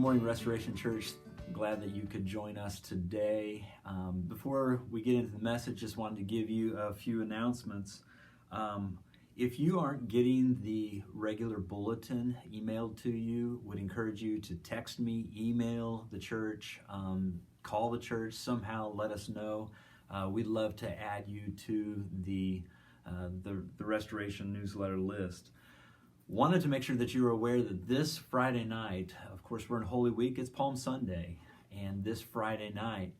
morning, Restoration Church. Glad that you could join us today. Before we get into the message, just wanted to give you a few announcements. If you aren't getting the regular bulletin emailed to you, would encourage you to text me, email the church, call the church, somehow let us know. We'd love to add you to the Restoration newsletter list. Wanted to make sure that you were aware that this Friday night, of course we're in Holy Week, it's Palm Sunday, and this Friday night,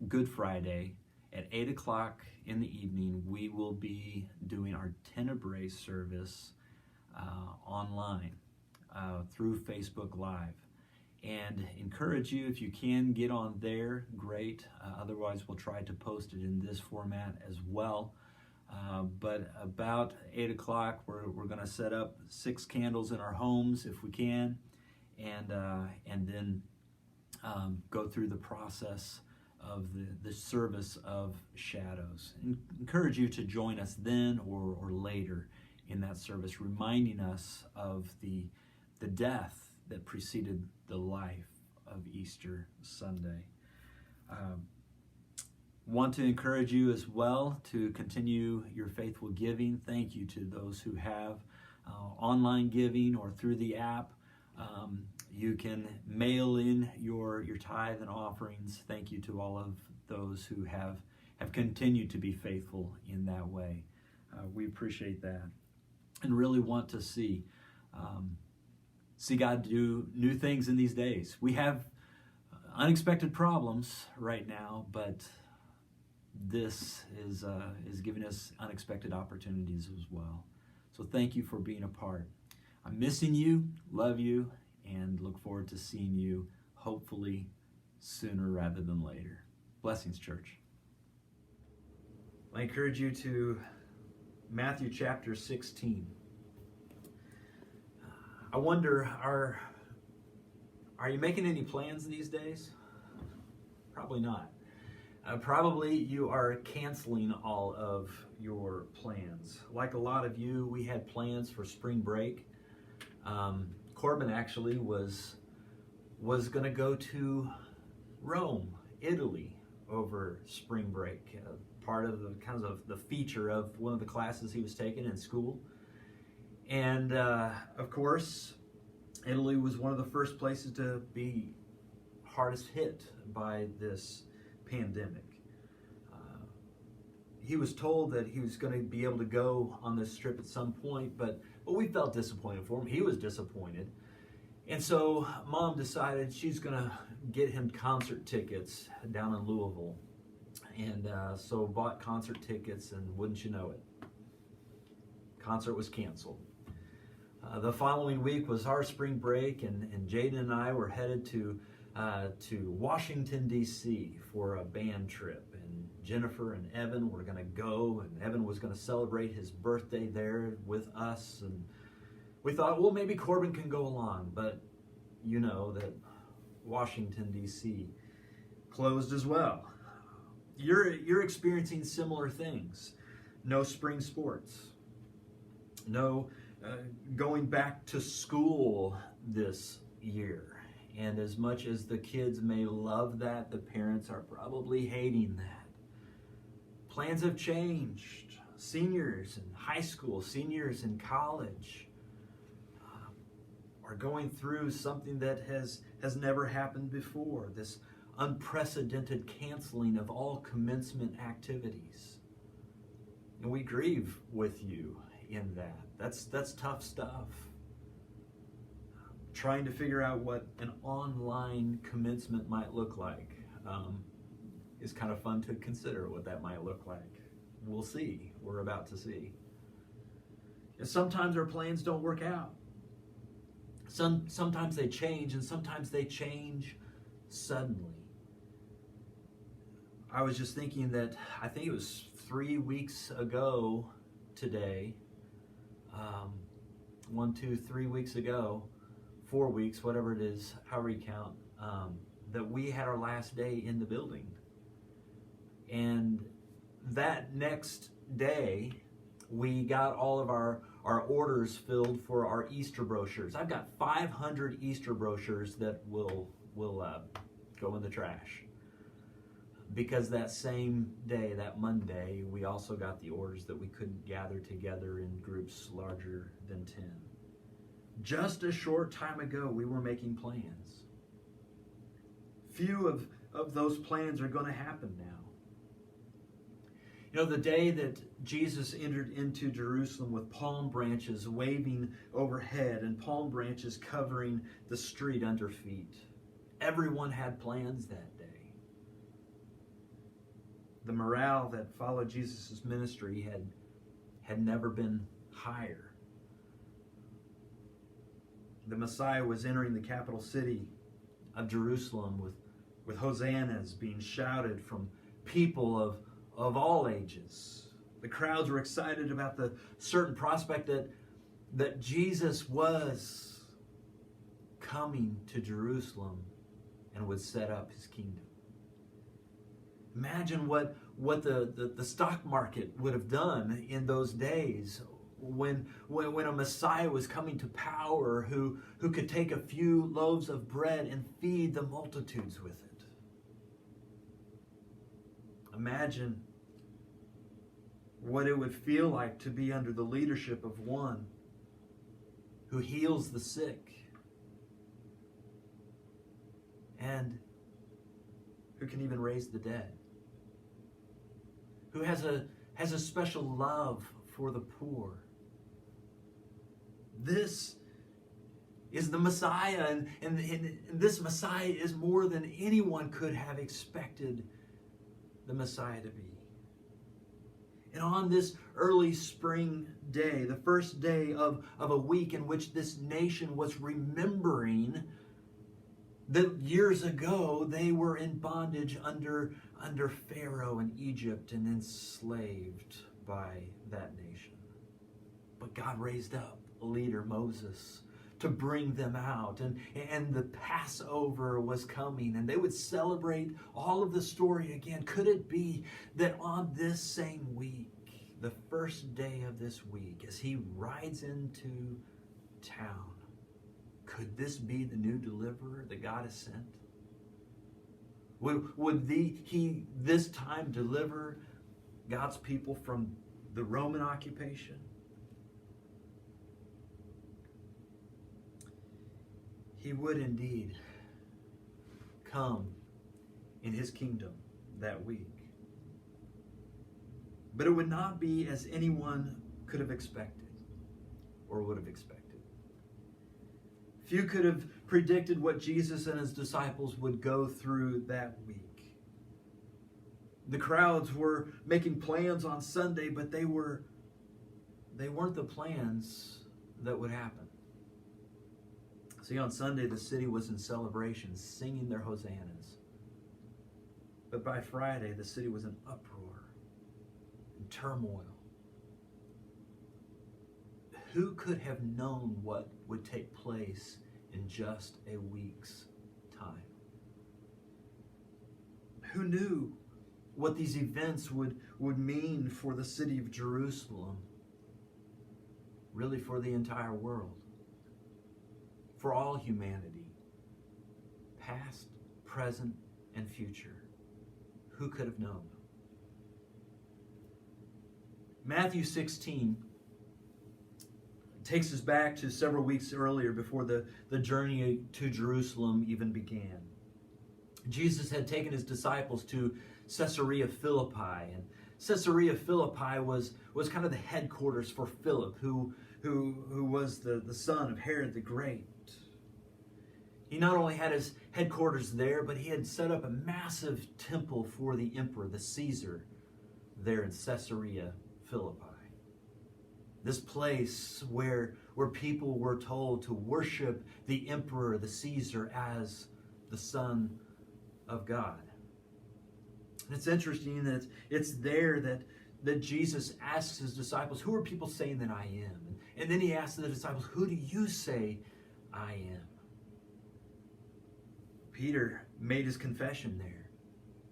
Good Friday, at 8 o'clock in the evening, we will be doing our Tenebrae service online through Facebook Live. And encourage you, if you can get on there, great. Otherwise, we'll try to post it in this format as well. But about 8 o'clock, we're going to set up 6 candles in our homes if we can, and then go through the process of the service of shadows. Encourage you to join us then or later in that service, reminding us of the death that preceded the life of Easter Sunday. Want to encourage you as well to continue your faithful giving. Thank you to those who have online giving or through the app. You can mail in your tithe and offerings. Thank you to all of those who have continued to be faithful in that way. We appreciate that and really want to see God do new things in these days. We have unexpected problems right now, but this is giving us unexpected opportunities as well. So thank you for being a part. I'm missing you, love you, and look forward to seeing you hopefully sooner rather than later. Blessings, church. I encourage you to Matthew chapter 16. I wonder, are you making any plans these days? Probably not. Probably you are canceling all of your plans. Like a lot of you, we had plans for spring break. Corbin actually was going to go to Rome, Italy, over spring break. Part of the feature of one of the classes he was taking in school. And of course, Italy was one of the first places to be hardest hit by this pandemic. He was told that he was going to be able to go on this trip at some point, but we felt disappointed for him. He was disappointed. And so Mom decided she's going to get him concert tickets down in Louisville. And so bought concert tickets, and wouldn't you know it, concert was canceled. The following week was our spring break, and Jaden and I were headed to Washington, D.C. for a band trip. And Jennifer and Evan were going to go, and Evan was going to celebrate his birthday there with us. And we thought, well, maybe Corbin can go along, but you know that Washington, D.C. closed as well. You're experiencing similar things. No spring sports. No going back to school this year. And as much as the kids may love that, the parents are probably hating that. Plans have changed. Seniors in high school, seniors in college are going through something that has never happened before. This unprecedented canceling of all commencement activities. And we grieve with you in that. That's tough stuff. Trying to figure out what an online commencement might look like is kind of fun to consider what that might look like. We'll see. We're about to see. And sometimes our plans don't work out. Sometimes they change, and sometimes they change suddenly. I was just thinking that I think it was 3 weeks ago today, 3 weeks ago, 4 weeks, whatever it is, however you count, that we had our last day in the building. And that next day, we got all of our our orders filled for our Easter brochures. I've got 500 Easter brochures that will go in the trash. Because that same day, that Monday, we also got the orders that we couldn't gather together in groups larger than 10. Just a short time ago, we were making plans. Few of those plans are going to happen now. You know, the day that Jesus entered into Jerusalem with palm branches waving overhead and palm branches covering the street under feet, everyone had plans that day. The morale that followed Jesus' ministry had never been higher. The Messiah was entering the capital city of Jerusalem with hosannas being shouted from people of all ages. The crowds were excited about the certain prospect that Jesus was coming to Jerusalem and would set up his kingdom. Imagine what the stock market would have done in those days when a Messiah was coming to power who could take a few loaves of bread and feed the multitudes with it. Imagine what it would feel like to be under the leadership of one who heals the sick and who can even raise the dead, who has a special love for the poor. This is the Messiah, and this Messiah is more than anyone could have expected the Messiah to be. And on this early spring day, the first day of a week in which this nation was remembering that years ago they were in bondage under Pharaoh in Egypt and enslaved by that nation. But God raised up a leader, Moses, to bring them out. And the Passover was coming, and they would celebrate all of the story again. Could it be that on this same week, the first day of this week, as he rides into town, could this be the new deliverer that God has sent? Would he this time deliver God's people from the Roman occupation? He would indeed come in his kingdom that week. But it would not be as anyone could have expected or would have expected. Few could have predicted what Jesus and his disciples would go through that week. The crowds were making plans on Sunday, but they weren't the plans that would happen. See, on Sunday, the city was in celebration, singing their hosannas. But by Friday, the city was in uproar and turmoil. Who could have known what would take place in just a week's time? Who knew what these events would mean for the city of Jerusalem? Really, for the entire world. For all humanity, past, present, and future. Who could have known? Matthew 16 takes us back to several weeks earlier before the journey to Jerusalem even began. Jesus had taken his disciples to Caesarea Philippi, and Caesarea Philippi was kind of the headquarters for Philip, who was the son of Herod the Great. He not only had his headquarters there, but he had set up a massive temple for the emperor, the Caesar, there in Caesarea Philippi. This place where people were told to worship the emperor, the Caesar, as the Son of God. And it's interesting that it's there that Jesus asks his disciples, who are people saying that I am? And then he asks the disciples, who do you say I am? Peter made his confession there.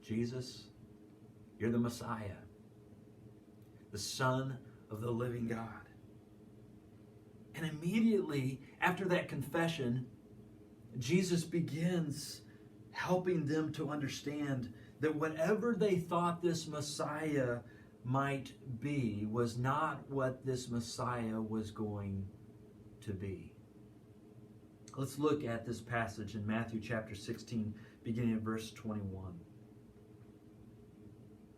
Jesus, you're the Messiah, the Son of the living God. And immediately after that confession, Jesus begins helping them to understand that whatever they thought this Messiah might be was not what this Messiah was going to be. Let's look at this passage in Matthew chapter 16, beginning at verse 21.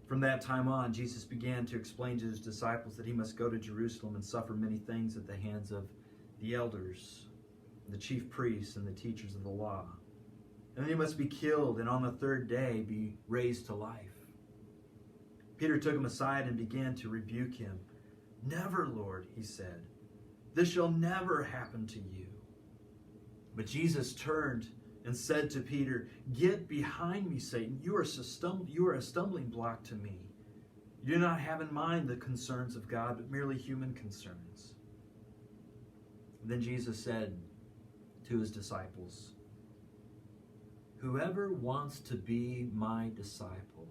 From that time on, Jesus began to explain to his disciples that he must go to Jerusalem and suffer many things at the hands of the elders, the chief priests, and the teachers of the law. And then he must be killed, and on the third day be raised to life. Peter took him aside and began to rebuke him. "Never, Lord," he said. "This shall never happen to you." But Jesus turned and said to Peter, "Get behind me, Satan. You are a stumbling block to me. You do not have in mind the concerns of God, but merely human concerns." Then Jesus said to his disciples, "Whoever wants to be my disciple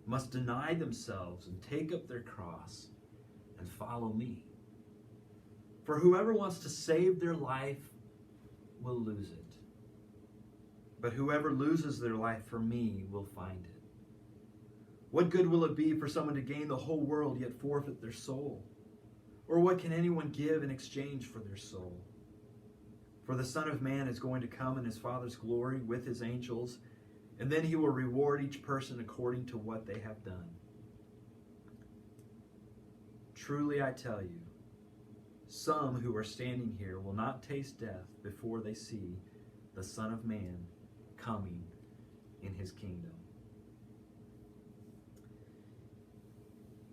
must deny themselves and take up their cross and follow me. For whoever wants to save their life will lose it. But whoever loses their life for me will find it. What good will it be for someone to gain the whole world yet forfeit their soul? Or what can anyone give in exchange for their soul? For the Son of Man is going to come in his Father's glory with his angels, and then he will reward each person according to what they have done. Truly I tell you, some who are standing here will not taste death before they see the Son of Man coming in his kingdom."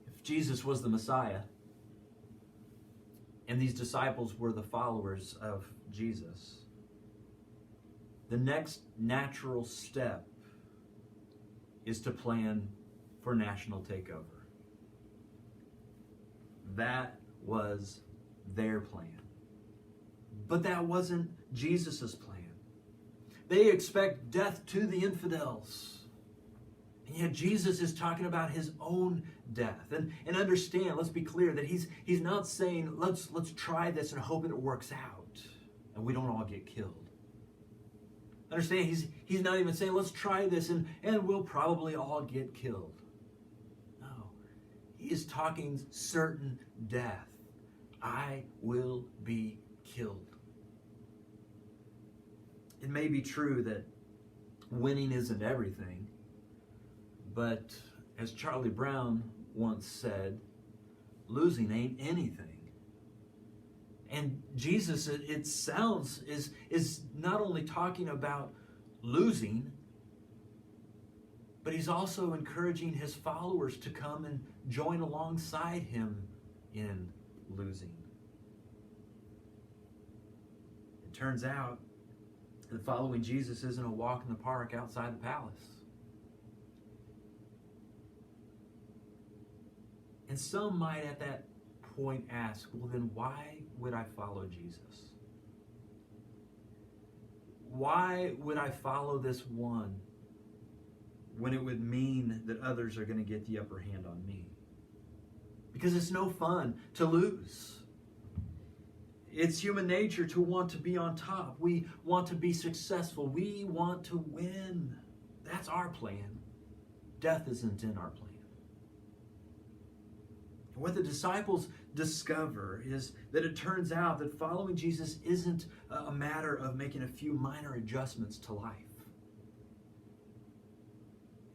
If Jesus was the Messiah, and these disciples were the followers of Jesus, the next natural step is to plan for national takeover. That was their plan. But that wasn't Jesus' plan. They expect death to the infidels. And yet Jesus is talking about his own death. And understand, let's be clear, that he's not saying, let's try this and hope it works out and we don't all get killed. Understand, he's not even saying, let's try this and we'll probably all get killed. No. He is talking certain death. I will be killed. It may be true that winning isn't everything, but as Charlie Brown once said, losing ain't anything. And Jesus, it sounds, is not only talking about losing, but he's also encouraging his followers to come and join alongside him in losing. It turns out that following Jesus isn't a walk in the park outside the palace. And some might at that point ask, well then why would I follow Jesus? Why would I follow this one when it would mean that others are going to get the upper hand on me? Because it's no fun to lose. It's human nature to want to be on top. We want to be successful. We want to win. That's our plan. Death isn't in our plan. What the disciples discover is that it turns out that following Jesus isn't a matter of making a few minor adjustments to life.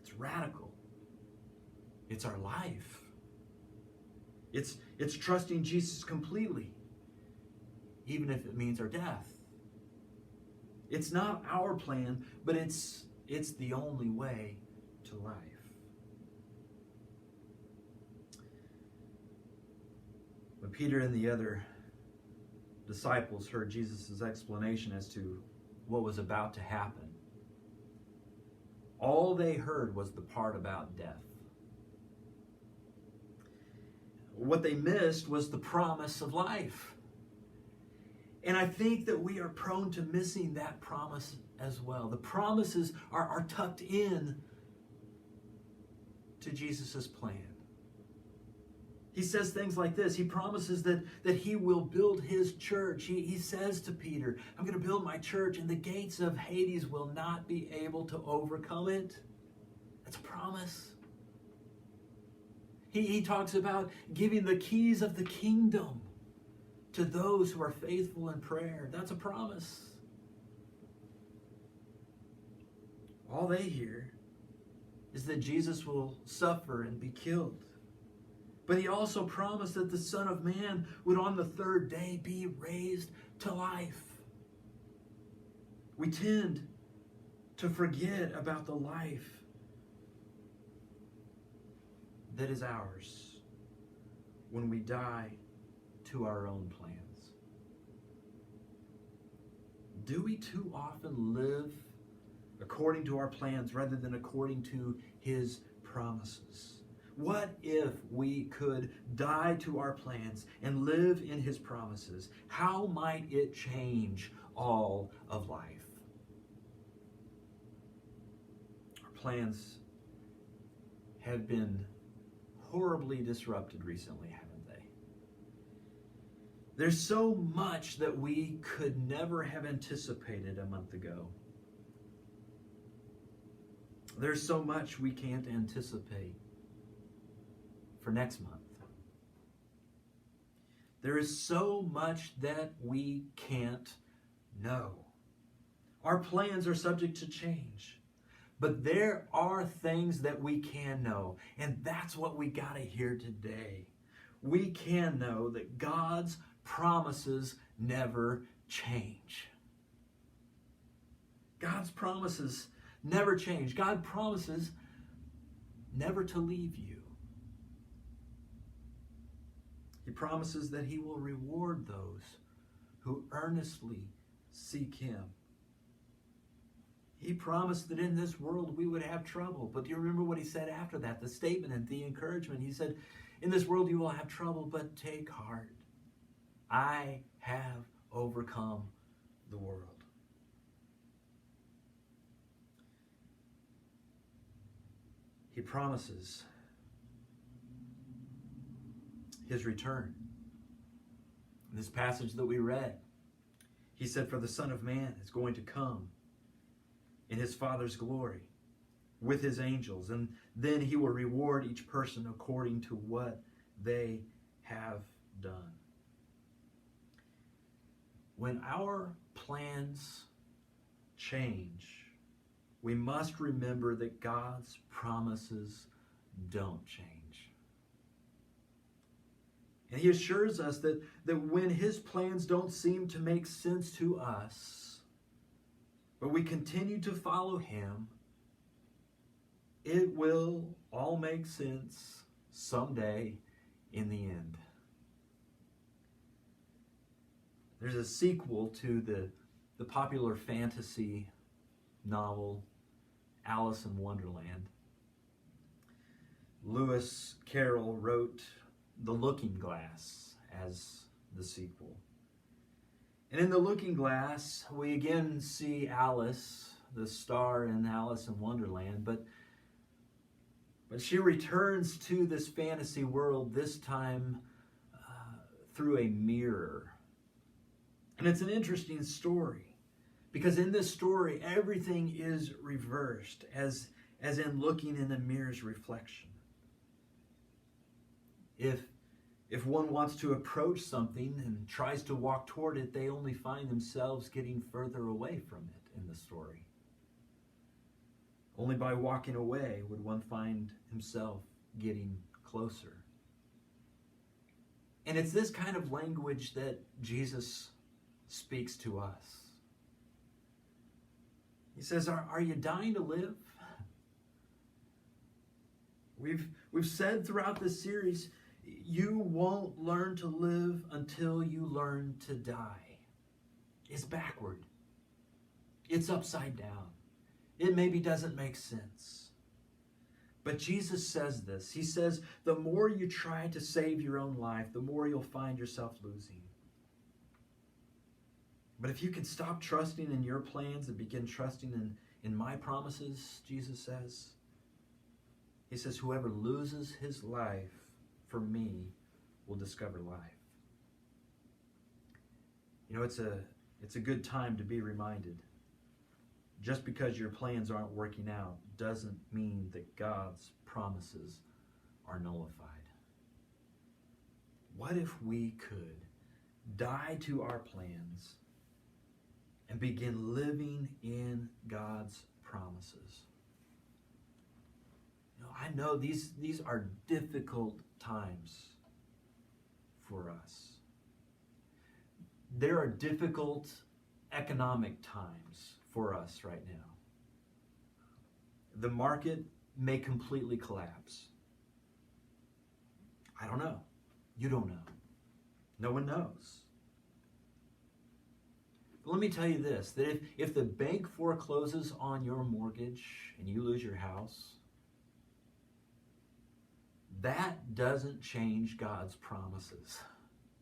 It's radical. It's our life. It's trusting Jesus completely, even if it means our death. It's not our plan, but it's the only way to life. When Peter and the other disciples heard Jesus' explanation as to what was about to happen, all they heard was the part about death. What they missed was the promise of life. And I think that we are prone to missing that promise as well. The promises are tucked in to Jesus' plan. He says things like this. He promises that he will build his church. He says to Peter, I'm going to build my church, and the gates of Hades will not be able to overcome it. That's a promise. He talks about giving the keys of the kingdom to those who are faithful in prayer. That's a promise. All they hear is that Jesus will suffer and be killed. But he also promised that the Son of Man would on the third day be raised to life. We tend to forget about the life that is ours when we die to our own plans. Do we too often live according to our plans rather than according to his promises? What if we could die to our plans and live in his promises? How might it change all of life? Our plans have been horribly disrupted recently, haven't they? There's so much that we could never have anticipated a month ago. There's so much we can't anticipate for next month. There is so much that we can't know. Our plans are subject to change. But there are things that we can know, and that's what we got to hear today. We can know that God's promises never change. God's promises never change. God promises never to leave you. He promises that he will reward those who earnestly seek him. He promised that in this world we would have trouble. But do you remember what he said after that? The statement and the encouragement. He said, in this world you will have trouble, but take heart. I have overcome the world. He promises his return. In this passage that we read, he said, for the Son of Man is going to come in his Father's glory with his angels, and then he will reward each person according to what they have done. When our plans change, we must remember that God's promises don't change. And he assures us that when his plans don't seem to make sense to us, but we continue to follow him, it will all make sense someday in the end. There's a sequel to the popular fantasy novel Alice in Wonderland. Lewis Carroll wrote The Looking Glass as the sequel. And in The Looking Glass, we again see Alice, the star in Alice in Wonderland, but she returns to this fantasy world, this time through a mirror. And it's an interesting story, because in this story, everything is reversed, as in looking in a mirror's reflection. If one wants to approach something and tries to walk toward it, they only find themselves getting further away from it in the story. Only by walking away would one find himself getting closer. And it's this kind of language that Jesus speaks to us. He says, are you dying to live? We've said throughout this series, you won't learn to live until you learn to die. It's backward. It's upside down. It maybe doesn't make sense. But Jesus says this. He says, the more you try to save your own life, the more you'll find yourself losing. But if you can stop trusting in your plans and begin trusting in my promises, Jesus says, he says, whoever loses his life for me will discover life. You know, it's a good time to be reminded. Just because your plans aren't working out doesn't mean that God's promises are nullified. What if we could die to our plans and begin living in God's promises? You know, I know these are difficult times for us. There are difficult economic times for us right now. The market may completely collapse. I don't know. You don't know. No one knows. But let me tell you this, that if the bank forecloses on your mortgage and you lose your house, that doesn't change God's promises.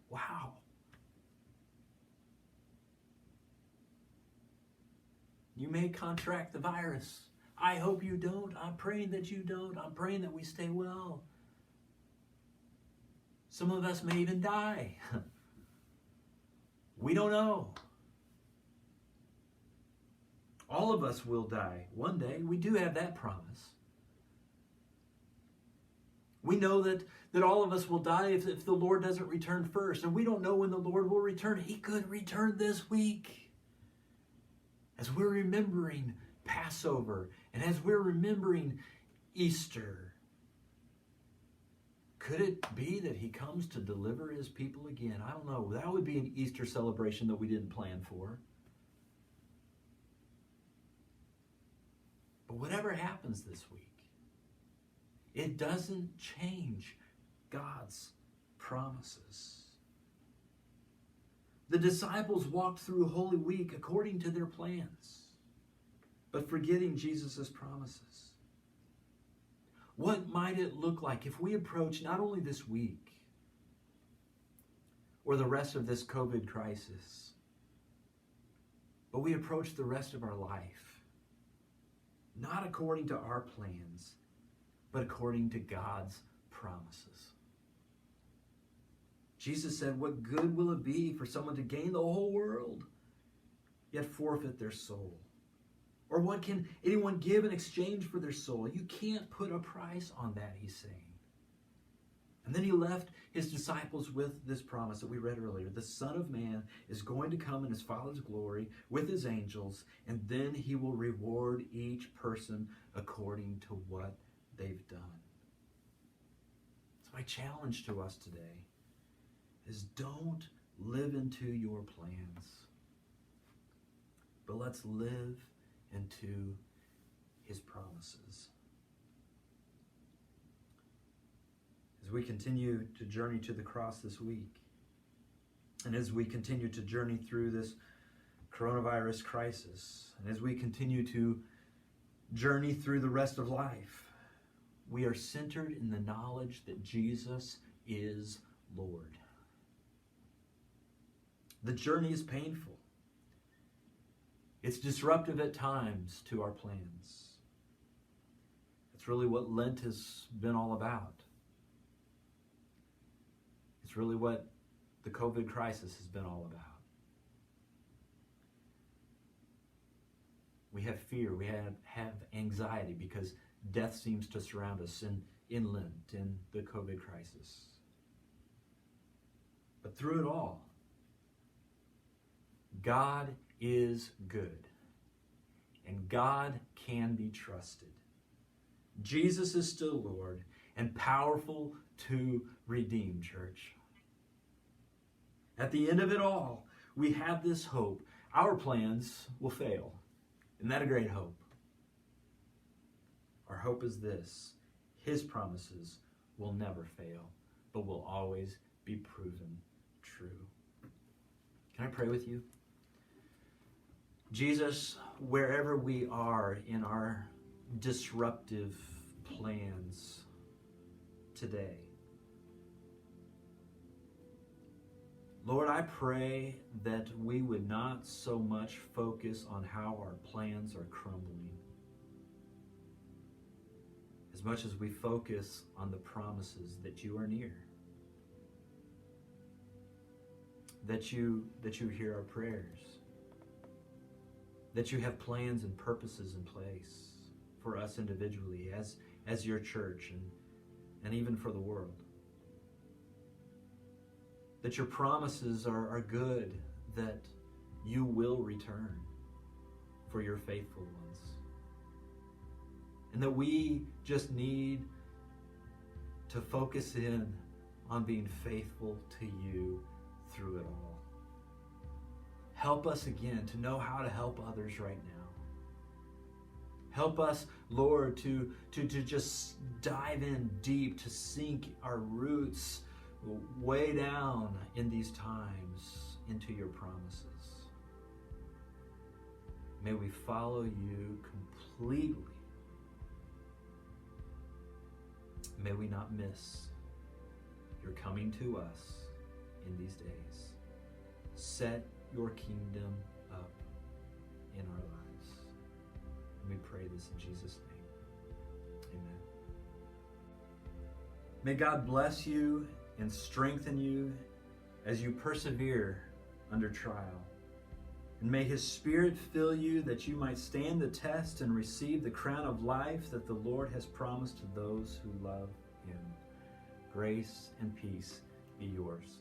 Wow. You may contract the virus. I hope you don't. I'm praying that you don't. I'm praying that we stay well. Some of us may even die. We don't know. All of us will die one day. We do have that promise. We know that all of us will die if the Lord doesn't return first. And we don't know when the Lord will return. He could return this week. As we're remembering Passover and as we're remembering Easter, could it be that he comes to deliver his people again? I don't know. That would be an Easter celebration that we didn't plan for. But whatever happens this week, it doesn't change God's promises. The disciples walked through Holy Week according to their plans, but forgetting Jesus' promises. What might it look like if we approach not only this week or the rest of this COVID crisis, but we approach the rest of our life, not according to our plans, but according to God's promises? Jesus said, what good will it be for someone to gain the whole world, yet forfeit their soul? Or what can anyone give in exchange for their soul? You can't put a price on that, he's saying. And then he left his disciples with this promise that we read earlier. The Son of Man is going to come in his Father's glory with his angels, and then he will reward each person according to what they've done. So my challenge to us today is don't live into your plans, but let's live into his promises. As we continue to journey to the cross this week, and as we continue to journey through this coronavirus crisis, and as we continue to journey through the rest of life, we are centered in the knowledge that Jesus is Lord. The journey is painful. It's disruptive at times to our plans. It's really what Lent has been all about. It's really what the COVID crisis has been all about. We have fear, we have anxiety because death seems to surround us in Lent, in the COVID crisis. But through it all, God is good, and God can be trusted. Jesus is still Lord and powerful to redeem, church. At the end of it all, we have this hope. Our plans will fail. Isn't that a great hope? Our hope is this: his promises will never fail, but will always be proven true. Can I pray with you? Jesus, wherever we are in our disruptive plans today, Lord, I pray that we would not so much focus on how our plans are crumbling, as much as we focus on the promises that you are near. that you hear our prayers, that you have plans and purposes in place for us individually as your church and even for the world. That your promises are good, that you will return for your faithful ones. And that we just need to focus in on being faithful to you through it all. Help us again to know how to help others right now. Help us, Lord, to just dive in deep, to sink our roots way down in these times into your promises. May we follow you completely. May we not miss your coming to us in these days. Set your kingdom up in our lives. And we pray this in Jesus' name. Amen. May God bless you and strengthen you as you persevere under trial. And may His Spirit fill you that you might stand the test and receive the crown of life that the Lord has promised to those who love Him. Grace and peace be yours.